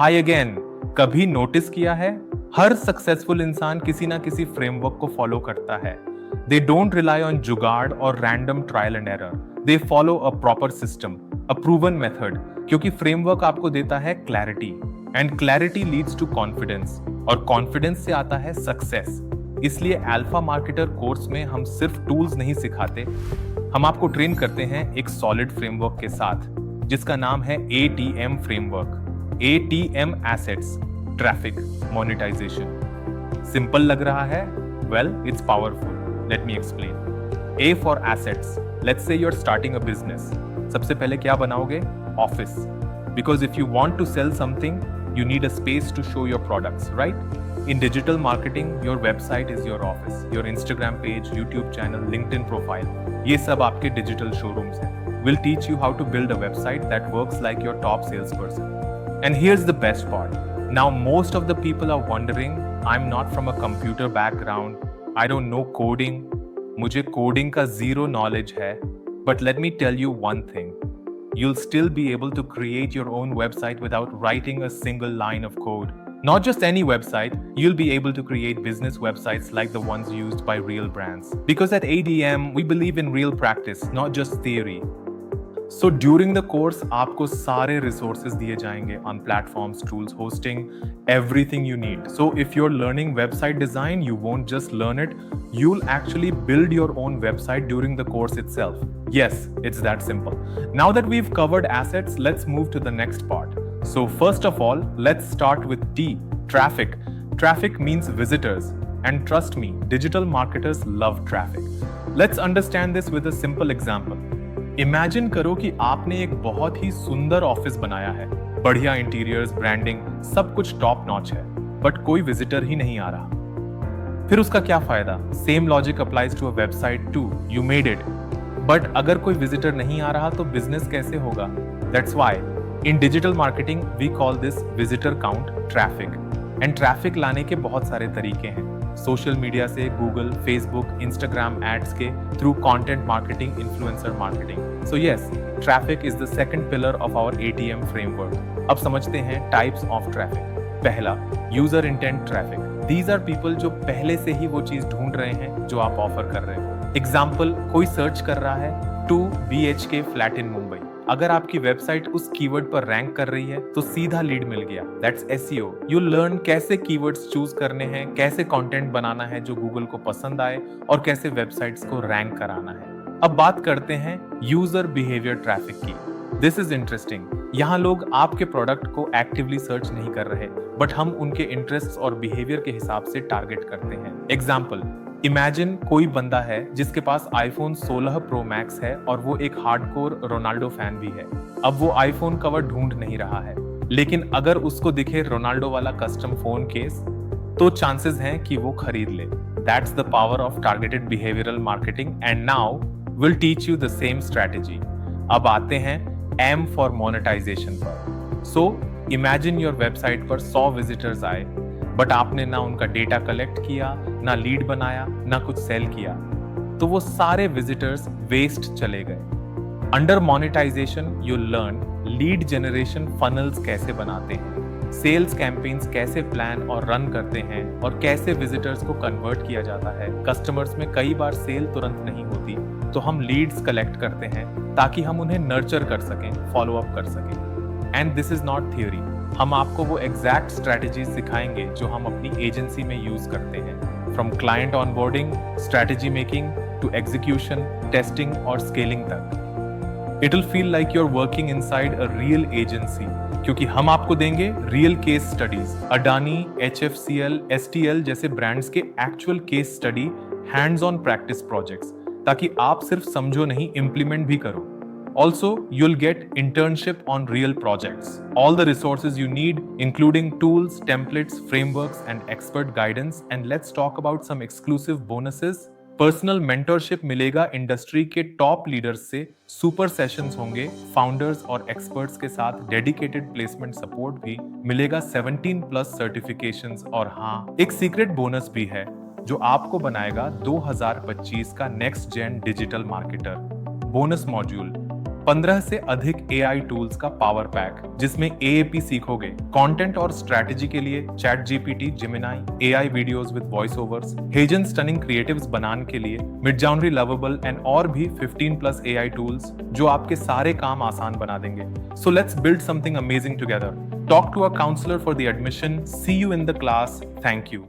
हाय again. कभी notice किया है, हर सक्सेसफुल इंसान किसी ना किसी फ्रेमवर्क को फॉलो करता है। They don't rely on jugaad और random trial and error. They follow a proper system, a proven method, क्योंकि फ्रेमवर्क आपको देता है clarity, and clarity leads to confidence, और कॉन्फिडेंस से आता है सक्सेस। इसलिए अल्फा मार्केटर कोर्स में हम सिर्फ टूल्स नहीं सिखाते, हम आपको ट्रेन करते हैं एक सॉलिड फ्रेमवर्क के साथ, जिसका नाम है ATM framework. ATM assets, traffic, monetization. Simple लग रहा है? Well, it's powerful. Let me explain. A for assets. Let's say you are starting a business. सबसे पहले क्या बनाओगे? Office. Because if you want to sell something, you need a space to show your products, right? In digital marketing, your website is your office. Your Instagram page, YouTube channel, LinkedIn profile, ये सब आपके digital showrooms हैं. We'll teach you how to build a website that works like your top salesperson. And here's the best part. Now most of the people are wondering, I'm not from a computer background. I don't know coding. मुझे coding का zero knowledge है. But let me tell you one thing. You'll still be able to create your own website without writing a single line of code. Not just any website, you'll be able to create business websites like the ones used by real brands. Because at ADM, we believe in real practice, not just theory. So during the course, आपको सारे resources दिए जाएंगे on platforms, tools, hosting, everything you need. So if you're learning website design, you won't just learn it, you'll actually build your own website during the course itself. Yes, it's that simple. Now that we've covered assets, let's move to the next part. So first of all, let's start with T, traffic. Traffic means visitors. And trust me, digital marketers love traffic. Let's understand this with a simple example. Imagine करो कि आपने एक बहुत ही सुंदर office बनाया है, बढ़िया interiors, branding, सब कुछ टॉप नॉच है, बट कोई विजिटर ही नहीं आ रहा। फिर उसका क्या फायदा? Same logic applies to a website too. You made it, but अगर कोई विजिटर नहीं आ रहा तो बिजनेस कैसे होगा? That's why in digital marketing we call this visitor count traffic. And traffic लाने के बहुत सारे तरीके हैं, सोशल मीडिया से, गूगल, फेसबुक, इंस्टाग्राम एड्स के through, content marketing, influencer marketing. So yes, traffic is the second pillar of our ATM framework. अब समझते हैं टाइप्स ऑफ ट्रैफिक। पहला, user intent traffic. These are people जो पहले से ही वो चीज ढूंढ रहे हैं जो आप ऑफर कर रहे हो। एग्जाम्पल, कोई सर्च कर रहा है 2 BHK फ्लैट इन मुंबई। अगर आपकी वेबसाइट उस कीवर्ड पर रैंक कर रही है तो सीधा लीड मिल गया। That's SEO। यू लर्न कैसे कीवर्ड्स चूज करने हैं, कैसे कंटेंट बनाना है जो गूगल को पसंद आए, और कैसे वेबसाइट्स को रैंक कराना है। अब बात करते हैं यूजर बिहेवियर ट्रैफिक की। This is interesting. यहाँ लोग आपके प्रोडक्ट को एक्टिवली सर्च नहीं कर रहे, बट हम उनके इंटरेस्ट और बिहेवियर के हिसाब से टारगेट करते हैं। एग्जाम्पल, इमेजिन कोई बंदा है जिसके पास iPhone 16 Pro Max है और वो एक हार्डकोर रोनाल्डो फैन भी है। अब वो iPhone कवर ढूंढ नहीं रहा है, लेकिन अगर उसको दिखे रोनाल्डो वाला कस्टम फोन केस, तो चांसेस हैं कि वो खरीद ले। That's the power of targeted behavioural marketing, and now will teach you the same strategy. अब आते हैं M फॉर मोनेटाइजेशन पर। सो इमेजिन योर वेबसाइट पर 100 विजिटर्स आए, बट आपने ना उनका डेटा कलेक्ट किया, ना लीड बनाया, ना कुछ सेल किया, तो वो सारे विजिटर्स वेस्ट चले गए। Under monetization you learn lead generation funnels कैसे बनाते हैं, सेल्स कैंपेन्स कैसे प्लान और रन करते हैं, और कैसे विजिटर्स को कन्वर्ट किया जाता है। कस्टमर्स में कई बार सेल तुरंत नहीं होती, तो हम लीड्स कलेक्ट करते हैं ताकि हम उन्हें नर्चर कर सकें, फॉलो अप कर सकें। And this is not theory, हम आपको वो एग्जैक्ट स्ट्रैटेजीज सिखाएंगे जो हम अपनी एजेंसी में यूज करते हैं, from client onboarding, strategy making to execution, testing और स्केलिंग तक। It will feel like you are working inside a real agency, क्योंकि हम आपको देंगे real case studies, Adani, HFCL, STL जैसे ब्रांड्स के actual case study, hands on practice projects, ताकि आप सिर्फ समझो नहीं, इंप्लीमेंट भी करो। Also, you'll get internship on real projects. All the resources you need, including tools, templates, frameworks, and expert guidance. And let's talk about some exclusive bonuses. Personal mentorship मिलेगा industry के top leaders से, super sessions होंगे founders और experts के साथ, dedicated placement support भी मिलेगा, 17+ certifications, और हाँ, एक सीक्रेट बोनस भी है जो आपको बनाएगा 2025 का next gen digital marketer. Bonus module, 15 से अधिक AI टूल्स का पावर पैक, जिसमें AAP सीखोगे, कंटेंट और स्ट्रैटेजी के लिए chat GPT, Gemini, AI videos with voice overs, HeyGen stunning creatives बनाने के लिए मिडजर्नी लवेबल एंड और भी 15+ AI टूल्स जो आपके सारे काम आसान बना देंगे। So let's build something amazing together. Talk to a counsellor for the admission. See you in the class. Thank you.